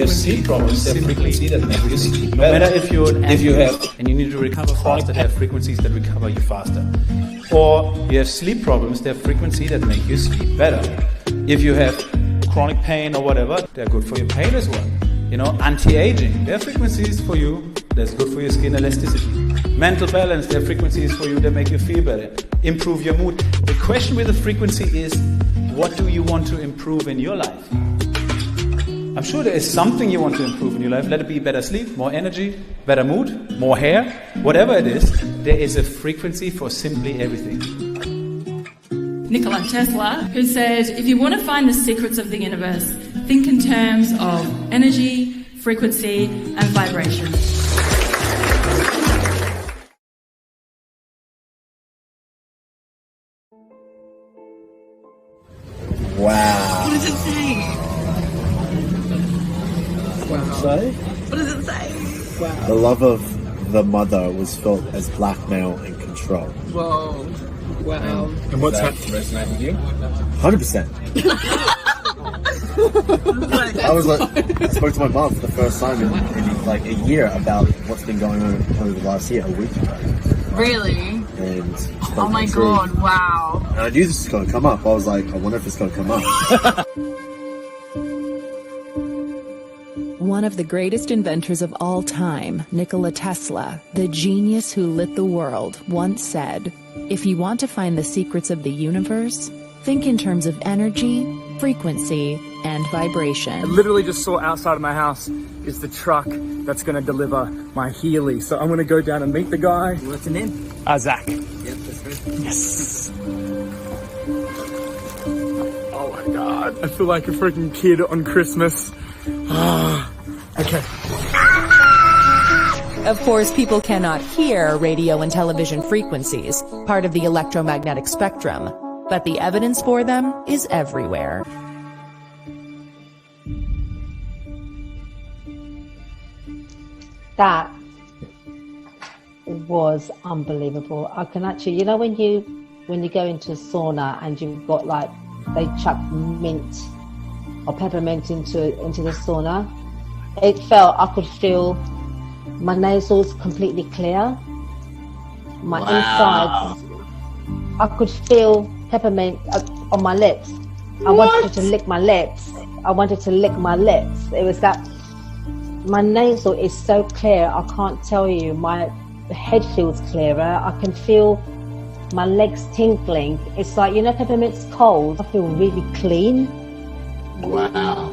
sleep problems, there are frequencies that make you sleep better. No matter if you have and you need to recover faster, there are frequencies that recover you faster. Or you have sleep problems, there are frequencies that make you sleep better. If you have chronic pain or whatever, they're good for your pain as well. You know, anti-aging, there are frequencies for you that's good for your skin elasticity. Mental balance, there are frequencies for you that make you feel better. Improve your mood. The question with the frequency is, what do you want to improve in your life? I'm sure there is something you want to improve in your life. Let it be better sleep, more energy, better mood, more hair, whatever it is. There is a frequency for simply everything. Nikola Tesla, who said, if you want to find the secrets of the universe, think in terms of energy, frequency, and vibration. Wow. What does it say? Wow. What does it say? Wow. The love of the mother was felt as blackmail and control. Whoa. Wow. And what's that resonate with you? 100%. I spoke to my mom for the first time in like a year about what's been going on over the last year, a week ago. Really? And oh my god, wow. And I knew this was going to come up. I was like, I wonder if it's going to come up. One of the greatest inventors of all time, Nikola Tesla, the genius who lit the world, once said, if you want to find the secrets of the universe, think in terms of energy, frequency, and vibration. I literally just saw outside of my house is the truck that's going to deliver my Healy. So I'm going to go down and meet the guy. What's your name? Zach. Yep, that's good. Yes. Oh my god. I feel like a freaking kid on Christmas. Okay. Of course, people cannot hear radio and television frequencies, part of the electromagnetic spectrum, but the evidence for them is everywhere. That was unbelievable. I can actually, you know, when you go into a sauna and you've got like, they chuck mint or peppermint into the sauna, it felt, I could feel my nasals completely clear, my insides, I could feel peppermint on my lips. I wanted to lick my lips. It was that, my nasal is so clear, I can't tell you. My head feels clearer. I can feel my legs tingling. It's like, you know, peppermint's cold. I feel really clean. Wow.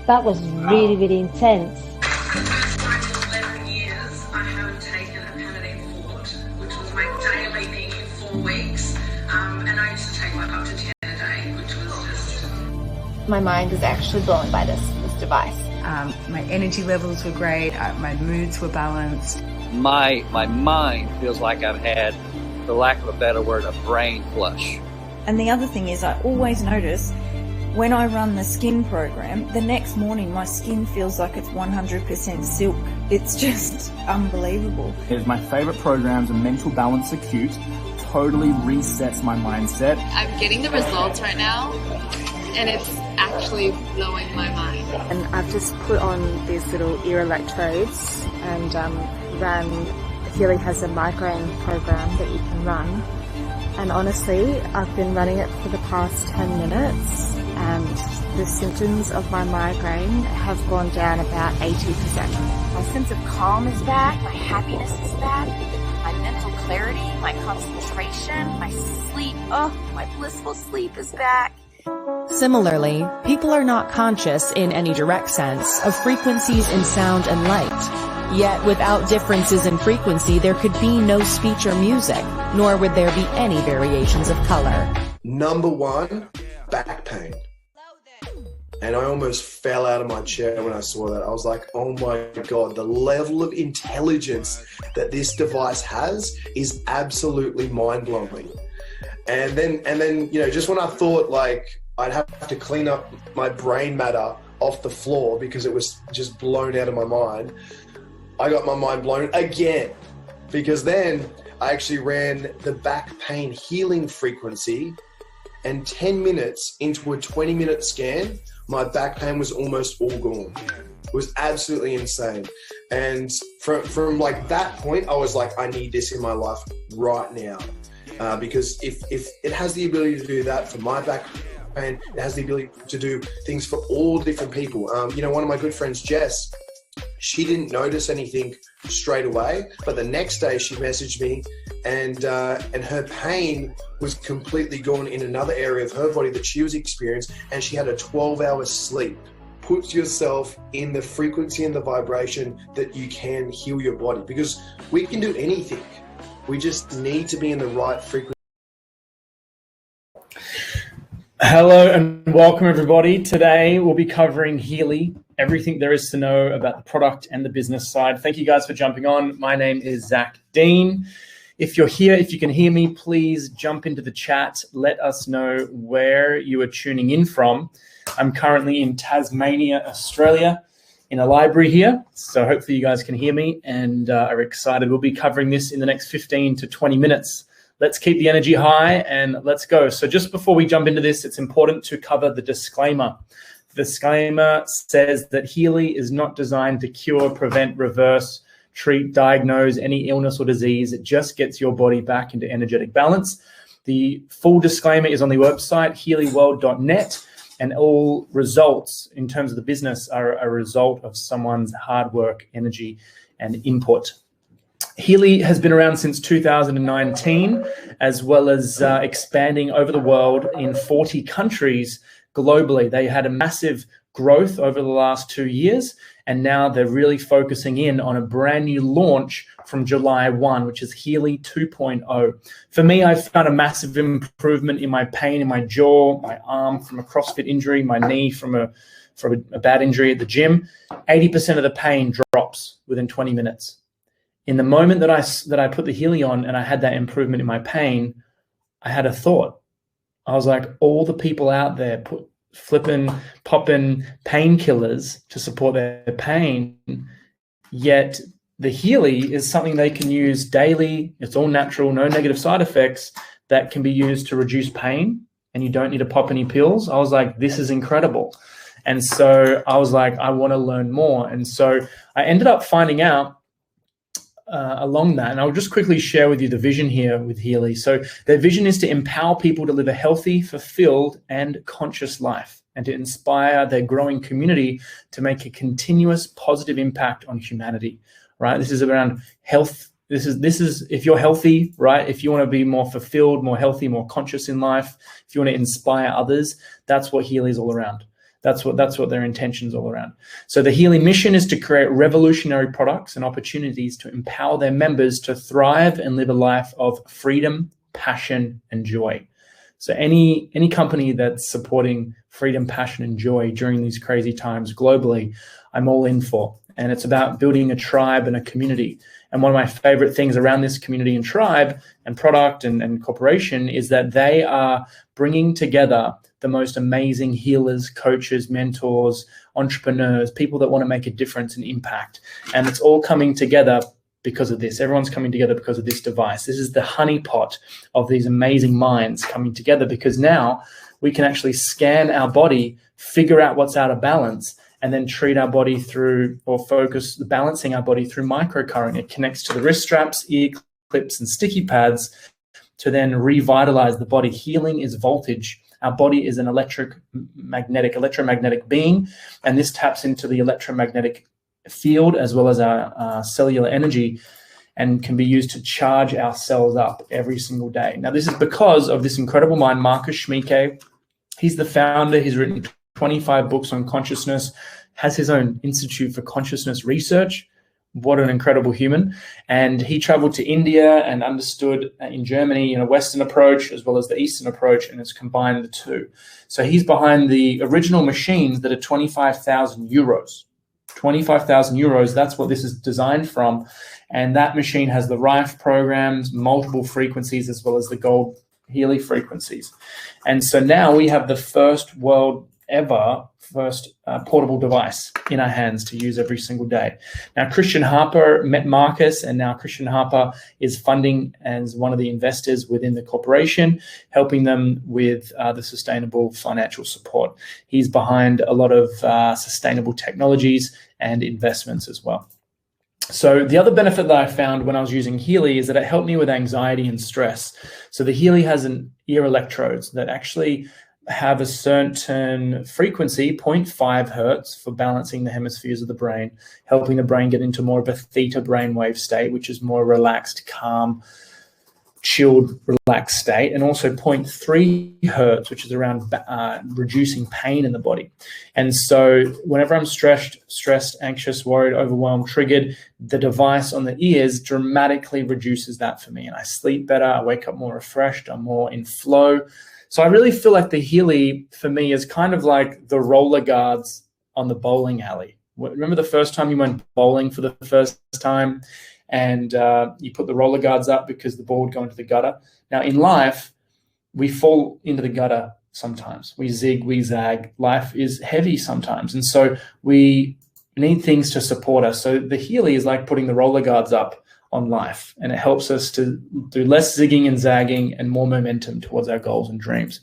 That was really, really intense. For 11 years, I haven't taken a Panadine Fort, which was my daily thing in 4 weeks. And I used to take like up to 10 a day, which was just... My mind is actually blown by this device. My energy levels were great. My moods were balanced. My mind feels like I've had, for lack of a better word, a brain flush. And the other thing is, I always notice when I run the skin program, the next morning my skin feels like it's 100% silk. It's just unbelievable. It's my favorite programs, and Mental Balance Acute totally resets my mindset. I'm getting the results right now, and it's actually blowing my mind. And I've just put on these little ear electrodes and Healy has a migraine program that you can run. And honestly, I've been running it for the past 10 minutes and the symptoms of my migraine have gone down about 80%. My sense of calm is back, my happiness is back, my mental clarity, my concentration, my sleep, my blissful sleep is back. Similarly, people are not conscious in any direct sense of frequencies in sound and light. Yet without differences in frequency, there could be no speech or music, nor would there be any variations of color. Number one, back pain. And I almost fell out of my chair when I saw that. I was like, oh my God, the level of intelligence that this device has is absolutely mind-blowing. And then, you know, just when I thought like I'd have to clean up my brain matter off the floor because it was just blown out of my mind, I got my mind blown again, because then I actually ran the back pain healing frequency And 10 minutes into a 20-minute scan, my back pain was almost all gone. It was absolutely insane. And from like that point, I was like, I need this in my life right now. Because if it has the ability to do that for my back pain, it has the ability to do things for all different people. One of my good friends, Jess, she didn't notice anything straight away, but the next day she messaged me and her pain was completely gone in another area of her body that she was experiencing, and she had a 12-hour sleep. Put yourself in the frequency and the vibration that you can heal your body, because we can do anything. We just need to be in the right frequency. Hello and welcome everybody. Today we'll be covering Healy, everything there is to know about the product and the business side. Thank you guys for jumping on. My name is Deane. If you're here, if you can hear me, please jump into the chat. Let us know where you are tuning in from. I'm currently in Tasmania, Australia, in a library here. So hopefully you guys can hear me and are excited. We'll be covering this in the next 15 to 20 minutes. Let's keep the energy high and let's go. So just before we jump into this, it's important to cover the disclaimer. The disclaimer says that Healy is not designed to cure, prevent, reverse, treat, diagnose any illness or disease. It just gets your body back into energetic balance. The full disclaimer is on the website, healyworld.net, and all results in terms of the business are a result of someone's hard work, energy, and input. Healy has been around since 2019, as well as expanding over the world in 40 countries globally. They had a massive growth over the last 2 years, and now they're really focusing in on a brand new launch from July 1, which is Healy 2.0. For me, I've found a massive improvement in my pain in my jaw, my arm from a CrossFit injury, my knee from a bad injury at the gym. 80% of the pain drops within 20 minutes. In the moment that I put the Healy on and I had that improvement in my pain, I had a thought. I was like, all the people out there popping painkillers to support their pain, yet the Healy is something they can use daily. It's all natural, no negative side effects that can be used to reduce pain, and you don't need to pop any pills. I was like, this is incredible. And so I was like, I want to learn more. And so I ended up finding out along that, and I'll just quickly share with you the vision here with Healy. So their vision is to empower people to live a healthy, fulfilled, and conscious life, and to inspire their growing community to make a continuous positive impact on humanity. Right? This is around health. This is if you're healthy, right? If you want to be more fulfilled, more healthy, more conscious in life, if you want to inspire others, that's what Healy is all around. That's what their intention is all around. So the Healy mission is to create revolutionary products and opportunities to empower their members to thrive and live a life of freedom, passion, and joy. So any company that's supporting freedom, passion, and joy during these crazy times globally, I'm all in for. And it's about building a tribe and a community. And one of my favorite things around this community and tribe and product and corporation is that they are bringing together the most amazing healers, coaches, mentors, entrepreneurs, people that want to make a difference and impact. And it's all coming together because of this. Everyone's coming together because of this device. This is the honeypot of these amazing minds coming together, because now we can actually scan our body, figure out what's out of balance, and then treat our body through, or focus balancing our body through microcurrent. It connects to the wrist straps, ear clips, and sticky pads to then revitalize the body. Healing is voltage. Our body is an electromagnetic being, and this taps into the electromagnetic field as well as our cellular energy, and can be used to charge our cells up every single day. Now, this is because of this incredible mind, Marcus Schmieke. He's the founder. He's written 25 books on consciousness, has his own Institute for Consciousness Research. What an incredible human. And he traveled to India and understood in Germany a Western approach as well as the Eastern approach, and has combined the two. So he's behind the original machines that are 25,000 euros. 25,000 euros, that's what this is designed from. And that machine has the Rife programs, multiple frequencies, as well as the gold Healy frequencies. And so now we have the first world ever first portable device in our hands to use every single day. Now, Christian Harper met Marcus, and now Christian Harper is funding as one of the investors within the corporation, helping them with the sustainable financial support. He's behind a lot of sustainable technologies and investments as well. So the other benefit that I found when I was using Healy is that it helped me with anxiety and stress. So the Healy has an ear electrodes that actually have a certain frequency, 0.5 hertz, for balancing the hemispheres of the brain, helping the brain get into more of a theta brainwave state, which is more relaxed, calm, chilled, relaxed state, and also 0.3 hertz, which is around reducing pain in the body. And so whenever I'm stressed, anxious, worried, overwhelmed, triggered, the device on the ears dramatically reduces that for me. And I sleep better, I wake up more refreshed, I'm more in flow. So I really feel like the Healy for me is kind of like the roller guards on the bowling alley. Remember the first time you went bowling for the first time and you put the roller guards up because the ball would go into the gutter? Now in life, we fall into the gutter sometimes. We zig, we zag. Life is heavy sometimes. And so we need things to support us. So the Healy is like putting the roller guards up on life, and it helps us to do less zigging and zagging and more momentum towards our goals and dreams.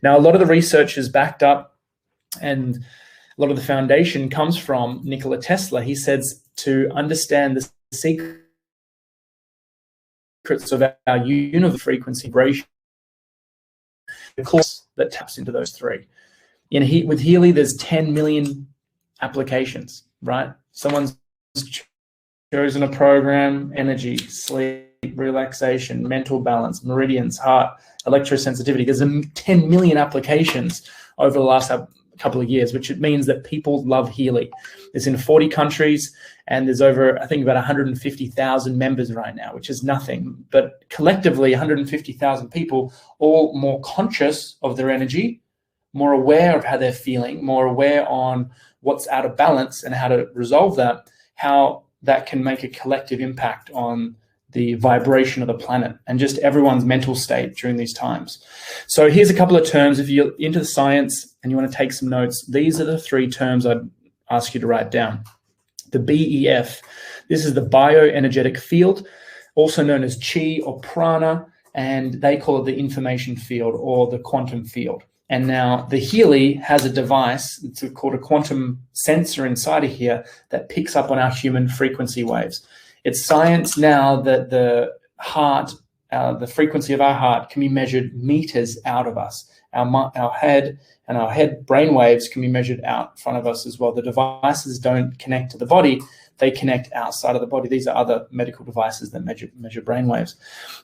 Now, a lot of the research is backed up, and a lot of the foundation comes from Nikola Tesla. He says to understand the secrets of our universe frequency vibration, the course that taps into those three. With Healy, there's 10 million applications, right? Someone's chosen a program: energy, sleep, relaxation, mental balance, meridians, heart, electrosensitivity. There's 10 million applications over the last couple of years, which it means that people love Healy. It's in 40 countries, and there's over, I think, about 150,000 members right now, which is nothing. But collectively, 150,000 people, all more conscious of their energy, more aware of how they're feeling, more aware on what's out of balance and how to resolve that, how that can make a collective impact on the vibration of the planet and just everyone's mental state during these times. So here's a couple of terms. If you're into the science and you want to take some notes, these are the three terms I'd ask you to write down. The BEF, this is the bioenergetic field, also known as chi or prana, and they call it the information field or the quantum field. And now the Healy has a device, it's called a quantum sensor inside of here that picks up on our human frequency waves. It's science now that the heart, the frequency of our heart can be measured meters out of us. Our head and our head brain waves can be measured out in front of us as well. The devices don't connect to the body, they connect outside of the body. These are other medical devices that measure brain waves.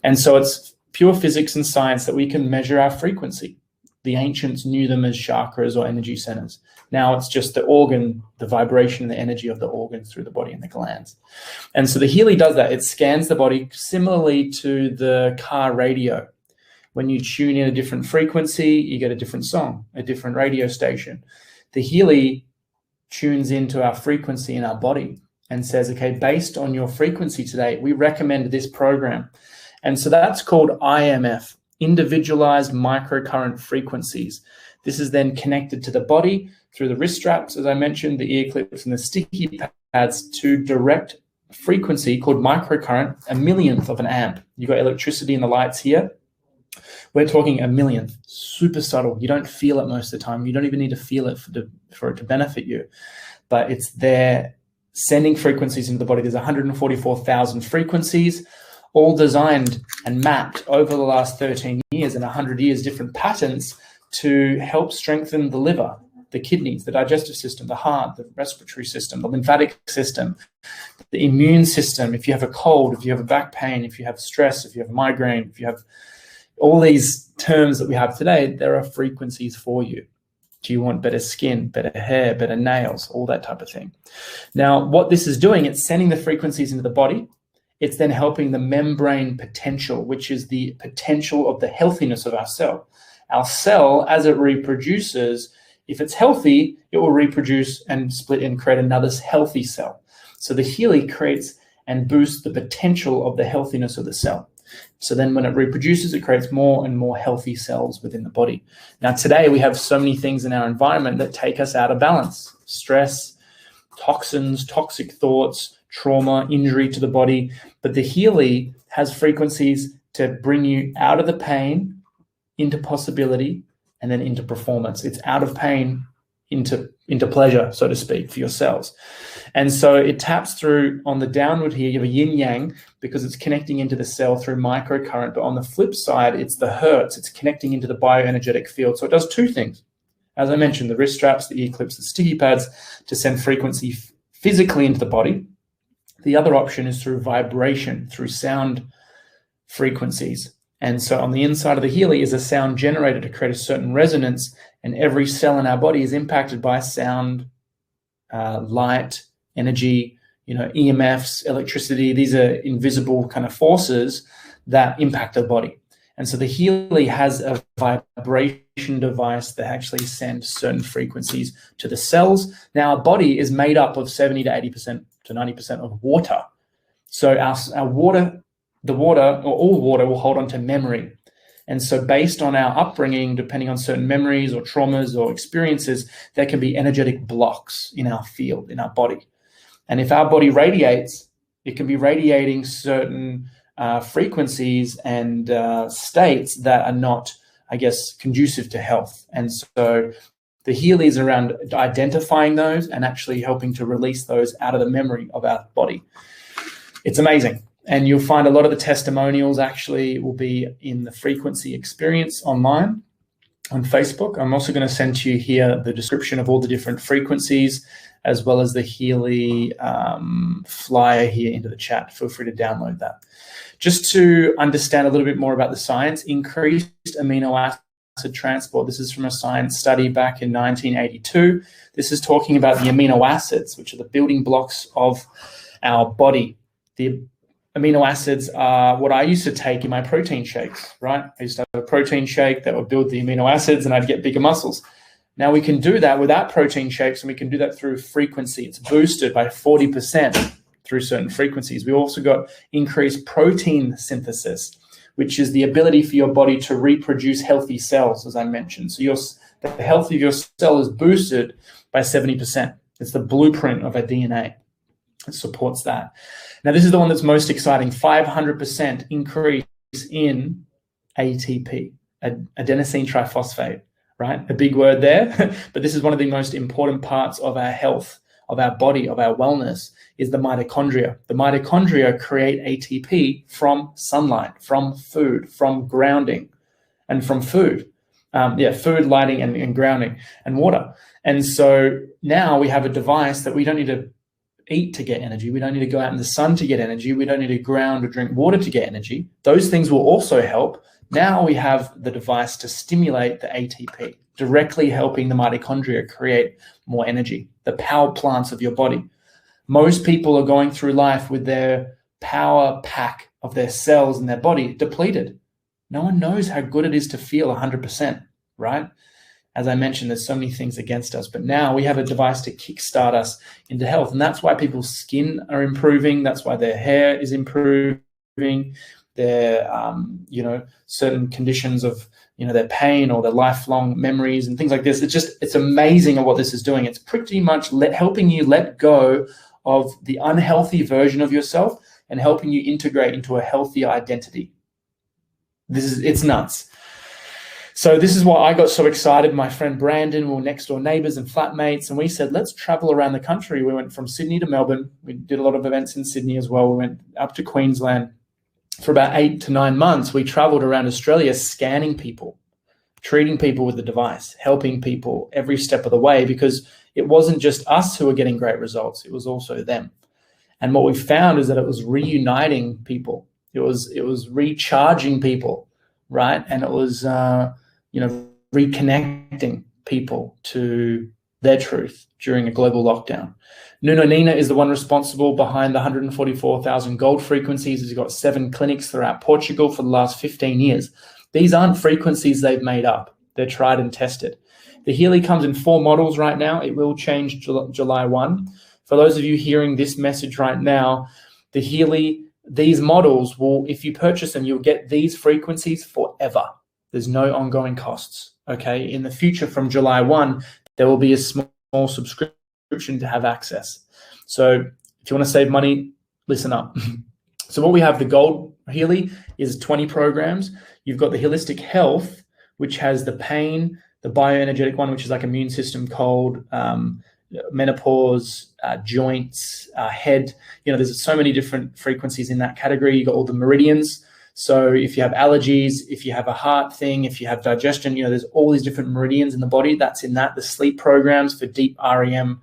And so it's pure physics and science that we can measure our frequency. The ancients knew them as chakras or energy centers. Now it's just the organ, the vibration and the energy of the organs through the body and the glands. And so the Healy does that. It scans the body similarly to the car radio. When you tune in a different frequency, you get a different song, a different radio station. The Healy tunes into our frequency in our body and says, okay, based on your frequency today, we recommend this program. And so that's called IMF. Individualized microcurrent frequencies. This is then connected to the body through the wrist straps, as I mentioned, the ear clips and the sticky pads to direct frequency called microcurrent, a millionth of an amp. You've got electricity in the lights here. We're talking a millionth, super subtle. You don't feel it most of the time. You don't even need to feel it for it to benefit you. But it's there sending frequencies into the body. There's 144,000 frequencies, all designed and mapped over the last 13 years and 100 years, different patterns to help strengthen the liver, the kidneys, the digestive system, the heart, the respiratory system, the lymphatic system, the immune system. If you have a cold, if you have a back pain, if you have stress, if you have a migraine, if you have all these terms that we have today, there are frequencies for you. Do you want better skin, better hair, better nails, all that type of thing? Now, what this is doing, it's sending the frequencies into the body. It's then helping the membrane potential, which is the potential of the healthiness of our cell. Our cell, as it reproduces, if it's healthy, it will reproduce and split and create another healthy cell. So the Healy creates and boosts the potential of the healthiness of the cell. So then when it reproduces, it creates more and more healthy cells within the body. Now, today we have so many things in our environment that take us out of balance. Stress, toxins, toxic thoughts, trauma, injury to the body. But the Healy has frequencies to bring you out of the pain, into possibility, and then into performance. It's out of pain into pleasure, so to speak, for your cells. And so it taps through on the downward here, you have a yin yang because it's connecting into the cell through microcurrent. But on the flip side, it's the hertz. It's connecting into the bioenergetic field. So it does two things. As I mentioned, the wrist straps, the ear clips, the sticky pads to send frequency physically into the body. The other option is through vibration, through sound frequencies. And so on the inside of the Healy is a sound generator to create a certain resonance, and every cell in our body is impacted by sound, light, energy, EMFs, electricity. These are invisible kind of forces that impact the body. And so the Healy has a vibration device that actually sends certain frequencies to the cells. Now, our body is made up of 70 to 80% to 90% of water. So our water, the water, or all water, will hold on to memory. And so based on our upbringing, depending on certain memories or traumas or experiences, there can be energetic blocks in our field, in our body. And if our body radiates, it can be radiating certain frequencies and states that are not, I guess, conducive to health. And so the Healy is around identifying those and actually helping to release those out of the memory of our body. It's amazing. And you'll find a lot of the testimonials actually will be in the frequency experience online on Facebook. I'm also going to send to you here the description of all the different frequencies, as well as the Healy flyer here into the chat. Feel free to download that. Just to understand a little bit more about the science, increased amino acid transport. This is from a science study back in 1982. This is talking about the amino acids, which are the building blocks of our body. The amino acids are what I used to take in my protein shakes, right? I used to have a protein shake that would build the amino acids and I'd get bigger muscles. Now we can do that without protein shakes, and we can do that through frequency. It's boosted by 40% through certain frequencies. We also got increased protein synthesis, which is the ability for your body to reproduce healthy cells, as I mentioned. So the health of your cell is boosted by 70%. It's the blueprint of our DNA. It supports that. Now, this is the one that's most exciting, 500% increase in ATP, adenosine triphosphate, right? A big word there, but this is one of the most important parts of our health, of our body, of our wellness, is the mitochondria. The mitochondria create ATP from sunlight, from food, from grounding, and from food. Food, lighting, and grounding, and water. And so now we have a device that we don't need to eat to get energy. We don't need to go out in the sun to get energy. We don't need to ground or drink water to get energy. Those things will also help. Now we have the device to stimulate the ATP, directly helping the mitochondria create more energy, the power plants of your body. Most people are going through life with their power pack of their cells in their body depleted. No one knows how good it is to feel 100%, right? As I mentioned, there's so many things against us, but now we have a device to kickstart us into health. And that's why people's skin are improving. That's why their hair is improving. Their, certain conditions of, their pain or their lifelong memories and things like this. It's amazing at what this is doing. It's pretty much helping you let go of the unhealthy version of yourself and helping you integrate into a healthier identity. It's nuts. So this is why I got so excited. My friend Brandon, we were next door neighbors and flatmates, and we said, let's travel around the country. We went from Sydney to Melbourne. We did a lot of events in Sydney as well. We went up to Queensland. For about 8 to 9 months, we traveled around Australia scanning people, treating people with the device, helping people every step of the way, because it wasn't just us who were getting great results. It was also them. And what we found is that it was reuniting people. It was recharging people, right? And it was, reconnecting people to their truth during a global lockdown. Nuno Nina is the one responsible behind the 144,000 gold frequencies. He's got 7 clinics throughout Portugal for the last 15 years. These aren't frequencies they've made up. They're tried and tested. The Healy comes in 4 models right now. It will change July 1. For those of you hearing this message right now, the Healy these models will, if you purchase them, you'll get these frequencies forever. There's no ongoing costs. Okay. In the future, from July 1, there will be a small subscription to have access. So if you want to save money, listen up. So what we have, the gold Healy is 20 programs. You've got the holistic health, which has the pain, the bioenergetic one, which is like immune system, cold, menopause, joints, head. There's so many different frequencies in that category. You've got all the meridians. So if you have allergies, if you have a heart thing, if you have digestion, there's all these different meridians in the body. That's in that. The sleep programs for deep REM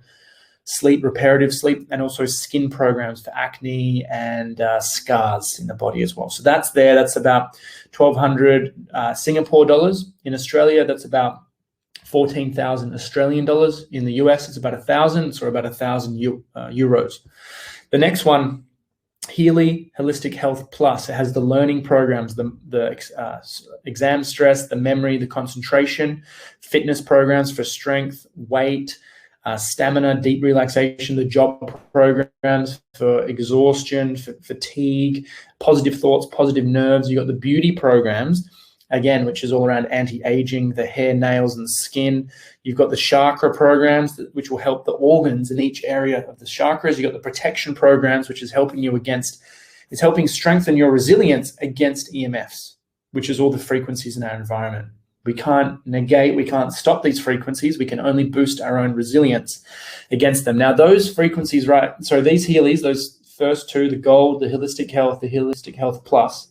sleep, reparative sleep, and also skin programs for acne and scars in the body as well. So that's there. That's about 1,200 Singapore dollars. In Australia, that's about 14,000 Australian dollars. In the US, it's about 1,000, so about 1,000 euros. The next one, Healy Holistic Health Plus. It has the learning programs, the exam stress, the memory, the concentration, fitness programs for strength, weight, stamina, deep relaxation, the job programs for exhaustion, for fatigue, positive thoughts, positive nerves. You got the beauty programs, again, which is all around anti-aging, the hair, nails, and skin. You've got the chakra programs, which will help the organs in each area of the chakras. You've got the protection programs, which is helping you it's helping strengthen your resilience against EMFs, which is all the frequencies in our environment. We can't negate, we can't stop these frequencies. We can only boost our own resilience against them. Now, those frequencies, right? So these Healys, those first two, the gold, the holistic health plus,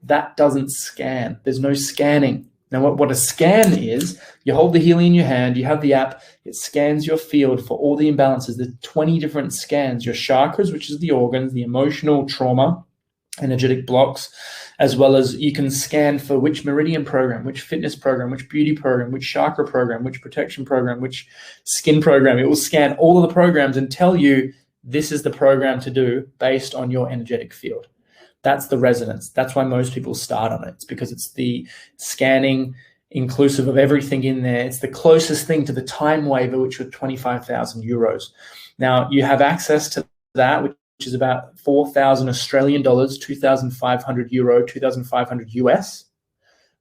that doesn't scan. There's no scanning. Now, what a scan is, you hold the Healy in your hand, you have the app, it scans your field for all the imbalances. There's 20 different scans, your chakras, which is the organs, the emotional trauma, energetic blocks, as well as you can scan for which meridian program, which fitness program, which beauty program, which chakra program, which protection program, which skin program. It will scan all of the programs and tell you this is the program to do based on your energetic field. That's the resonance. That's why most people start on it. It's because it's the scanning inclusive of everything in there. It's the closest thing to the time waiver, which was 25,000 euros. Now, you have access to that, which is about 4,000 Australian dollars, 2,500 euro, 2,500 US.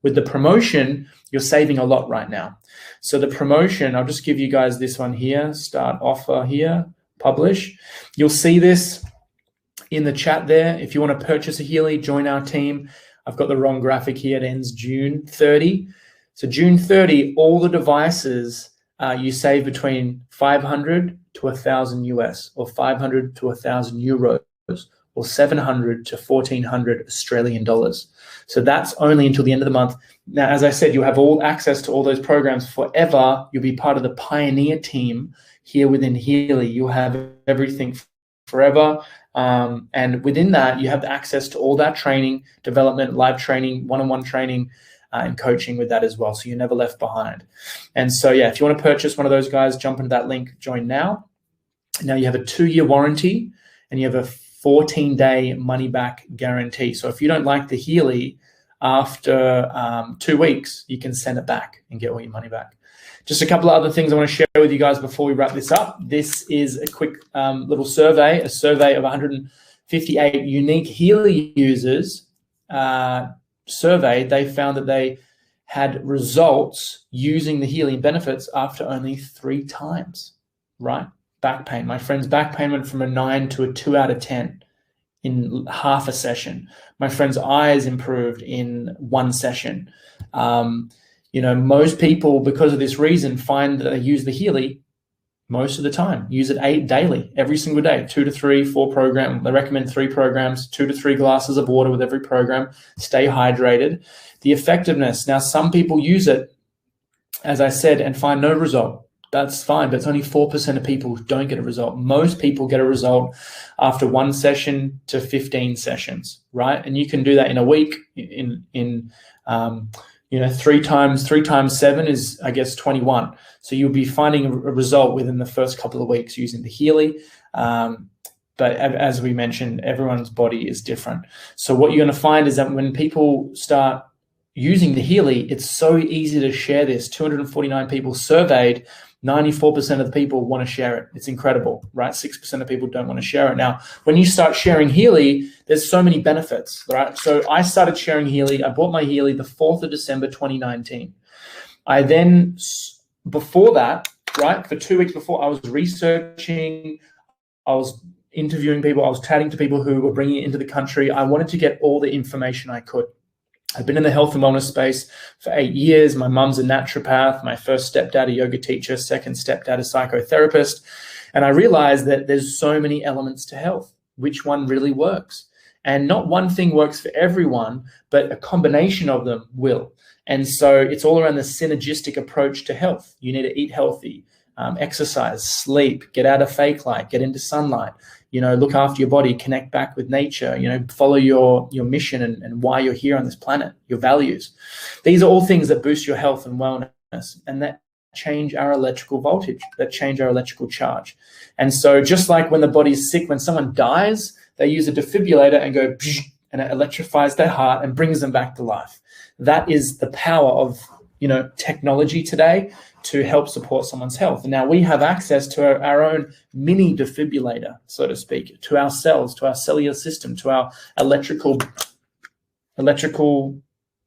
With the promotion, you're saving a lot right now. So the promotion, I'll just give you guys this one here, start offer here, publish. You'll see this in the chat there. If you want to purchase a Healy, join our team. I've got the wrong graphic here. It ends June 30. So June 30, all the devices, you save between 500 to 1,000 US, or 500 to 1,000 euros, or 700 to 1,400 Australian dollars. So that's only until the end of the month. Now, as I said, you have all access to all those programs forever. You'll be part of the pioneer team here within Healy. You'll have everything forever. And within that, you have access to all that training, development, live training, one-on-one training, and coaching with that as well. So you're never left behind. And so, yeah, if you want to purchase one of those guys, jump into that link, join now. Now you have a 2-year warranty and you have a 14-day money-back guarantee. So if you don't like the Healy after 2 weeks, you can send it back and get all your money back. Just a couple of other things I want to share with you guys before we wrap this up. This is a quick little survey, a survey of 158 unique Healy users surveyed. They found that they had results using the Healy benefits after only 3 times, right? Back pain. My friend's back pain went from a 9 to a 2 out of 10 in half a session. My friend's eyes improved in 1 session. Most people, because of this reason, find that they use the Healy most of the time. Use it daily, every single day, 2 to 3, 4 programs. They recommend 3 programs, 2 to 3 glasses of water with every program. Stay hydrated. The effectiveness. Now, some people use it, as I said, and find no result. That's fine, but it's only 4% of people who don't get a result. Most people get a result after 1 session to 15 sessions, right? And you can do that in a week. In 3 times 7 is, I guess, 21. So you'll be finding a result within the first couple of weeks using the Healy. But as we mentioned, everyone's body is different. So what you're going to find is that when people start using the Healy, it's so easy to share this. 249 people surveyed. 94% of the people want to share it. It's incredible, right? 6% of people don't want to share it. Now, when you start sharing Healy, there's so many benefits, right? So I started sharing Healy. I bought my Healy the 4th of December, 2019. I then, before that, right, for 2 weeks before, I was researching, I was interviewing people, I was chatting to people who were bringing it into the country. I wanted to get all the information I could. I've been in the health and wellness space for 8 years. My mum's a naturopath, my first stepdad a yoga teacher, second stepdad a psychotherapist. And I realized that there's so many elements to health. Which one really works? And not one thing works for everyone, but a combination of them will. And so it's all around the synergistic approach to health. You need to eat healthy, exercise, sleep, get out of fake light, get into sunlight, look after your body, connect back with nature, follow your mission and why you're here on this planet, your values. These are all things that boost your health and wellness and that change our electrical voltage, that change our electrical charge. And so just like when the body's sick, when someone dies, they use a defibrillator and go, and it electrifies their heart and brings them back to life. That is the power of, technology today to help support someone's health. And now we have access to our own mini defibrillator, so to speak, to our cells, to our cellular system, to our electrical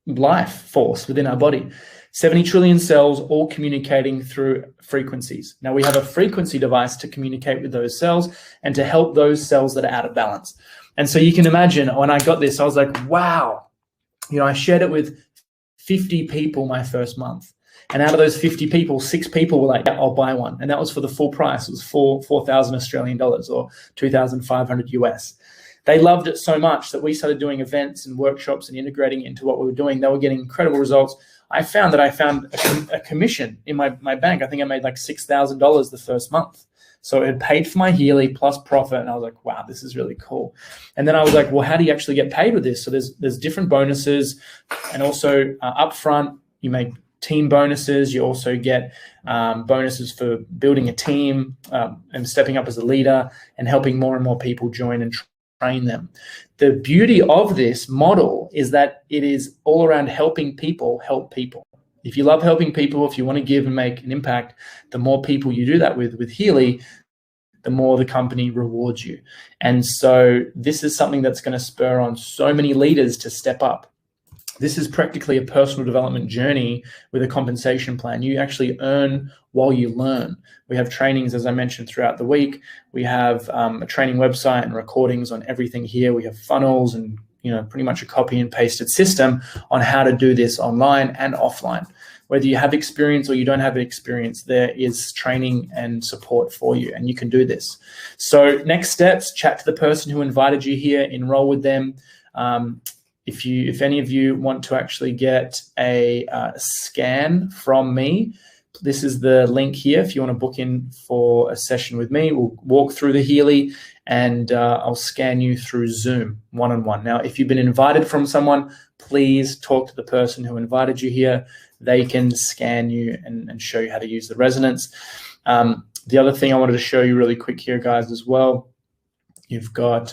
life force within our body. 70 trillion cells all communicating through frequencies. Now we have a frequency device to communicate with those cells and to help those cells that are out of balance. And so you can imagine when I got this, I was like, wow, I shared it with 50 people my first month. And out of those 50 people, 6 people were like, yeah, I'll buy one. And that was for the full price. It was 4,000 Australian dollars or 2,500 US. They loved it so much that we started doing events and workshops and integrating it into what we were doing. They were getting incredible results. I found a commission in my bank. I think I made like $6,000 the first month. So it had paid for my Healy plus profit. And I was like, wow, this is really cool. And then I was like, well, how do you actually get paid with this? So there's different bonuses. And also upfront, you make team bonuses. You also get bonuses for building a team and stepping up as a leader and helping more and more people join and train them. The beauty of this model is that it is all around helping people help people. If you love helping people, if you want to give and make an impact, the more people you do that with Healy, the more the company rewards you. And so this is something that's going to spur on so many leaders to step up. This is practically a personal development journey with a compensation plan. You actually earn while you learn. We have trainings, as I mentioned, throughout the week. We have a training website and recordings on everything here. We have funnels and pretty much a copy and pasted system on how to do this online and offline. Whether you have experience or you don't have experience, there is training and support for you, and you can do this. So next steps, chat to the person who invited you here, enroll with them. If any of you want to actually get a scan from me, this is the link here. If you want to book in for a session with me, we'll walk through the Healy and I'll scan you through Zoom one-on-one. Now, if you've been invited from someone, please talk to the person who invited you here. They can scan you and show you how to use the resonance. The other thing I wanted to show you really quick here, guys, as well, you've got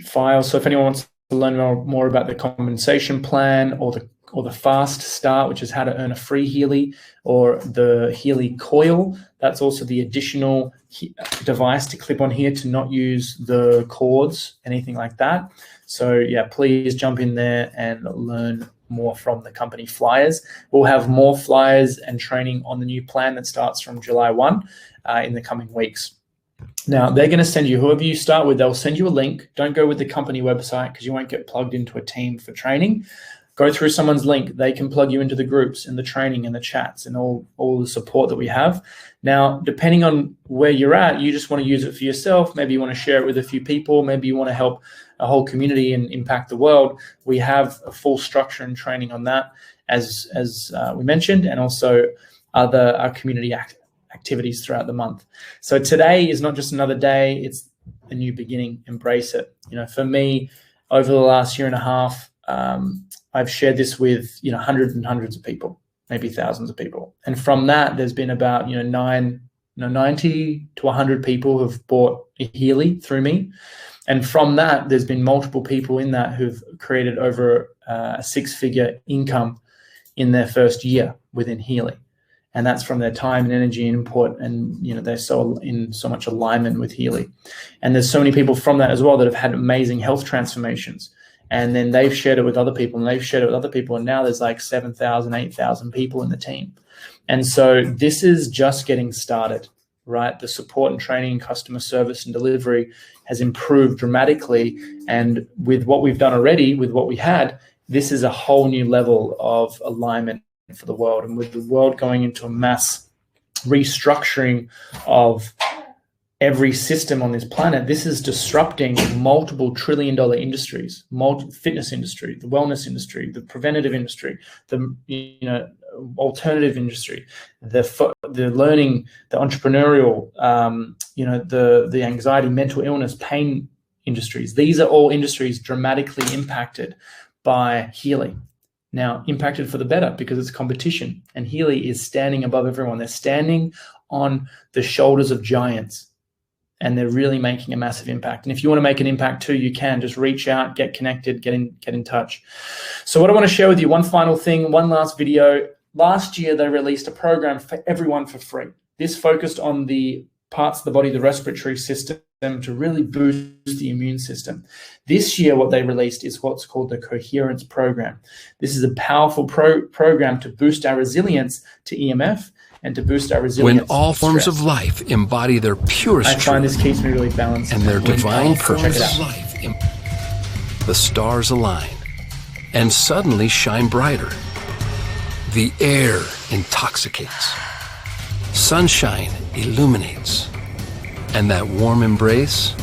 files. So if anyone wants to learn more about the compensation plan or the fast start, which is how to earn a free Healy, or the Healy coil, that's also the additional device to clip on here to not use the cords, anything like that. So yeah, please jump in there and learn more from the company flyers. We'll have more flyers and training on the new plan that starts from July 1 in the coming weeks. Now, they're going to send you, whoever you start with, they'll send you a link. Don't go with the company website because you won't get plugged into a team for training. Go through someone's link. They can plug you into the groups and the training and the chats and all the support that we have. Now, depending on where you're at, you just want to use it for yourself. Maybe you want to share it with a few people. Maybe you want to help a whole community and impact the world. We have a full structure and training on that, as we mentioned, and also our community activities throughout the month. So today is not just another day, it's a new beginning. Embrace it. For me, over the last year and a half, I've shared this with hundreds and hundreds of people, maybe thousands of people. And from that, there's been about 90 to 100 who have bought a Healy through me. And from that, there's been multiple people in that who've created over a 6-figure income in their first year within Healy. And that's from their time and energy and input, and they're so in so much alignment with Healy. And there's so many people from that as well that have had amazing health transformations. And then they've shared it with other people, and they've shared it with other people, and now there's like 7,000, 8,000 people in the team. And so this is just getting started, right? The support and training, customer service and delivery has improved dramatically. And with what we've done already, with what we had, this is a whole new level of alignment for the world. And with the world going into a mass restructuring of every system on this planet, this is disrupting multiple trillion-dollar industries, fitness industry, the wellness industry, the preventative industry, the alternative industry, the learning, the entrepreneurial, the anxiety, mental illness, pain industries. These are all industries dramatically impacted by Healy. Now, impacted for the better because it's competition, and Healy is standing above everyone. They're standing on the shoulders of giants, and they're really making a massive impact. And if you want to make an impact too, you can just reach out, get connected, get in touch. So what I want to share with you, one final thing, one last video. Last year, they released a program for everyone for free. This focused on the parts of the body, the respiratory system, to really boost the immune system. This year, what they released is what's called the Coherence program. This is a powerful program to boost our resilience to EMF and to boost our resilience. When all forms of life embody their purest truth, I find this keeps me really balanced. And their divine purpose, the stars align and suddenly shine brighter. The air intoxicates. Sunshine illuminates. And that warm embrace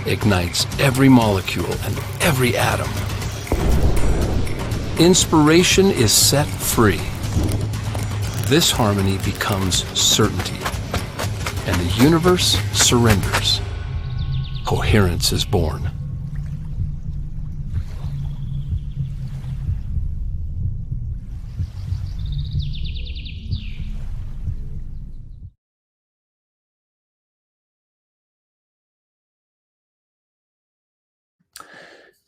ignites every molecule and every atom. Inspiration is set free. This harmony becomes certainty, and the universe surrenders. Coherence is born.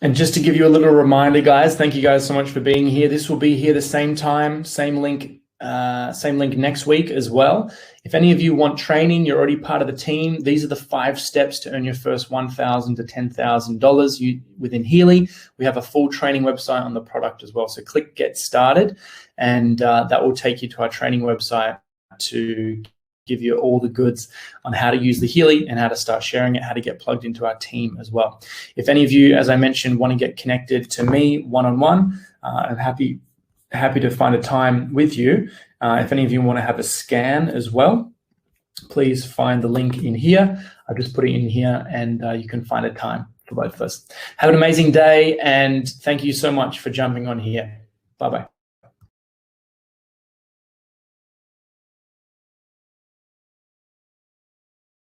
And just to give you a little reminder, guys, thank you guys so much for being here. This will be here the same time, same link next week as well. If any of you want training, you're already part of the team. These are the 5 steps to earn your first $1,000 to $10,000 within Healy. We have a full training website on the product as well. So click Get Started, and that will take you to our training website to give you all the goods on how to use the Healy and how to start sharing it, how to get plugged into our team as well. If any of you, as I mentioned, want to get connected to me one-on-one, I'm happy to find a time with you. If any of you want to have a scan as well, please find the link in here. I've just put it in here, and you can find a time for both of us. Have an amazing day, and thank you so much for jumping on here. Bye-bye.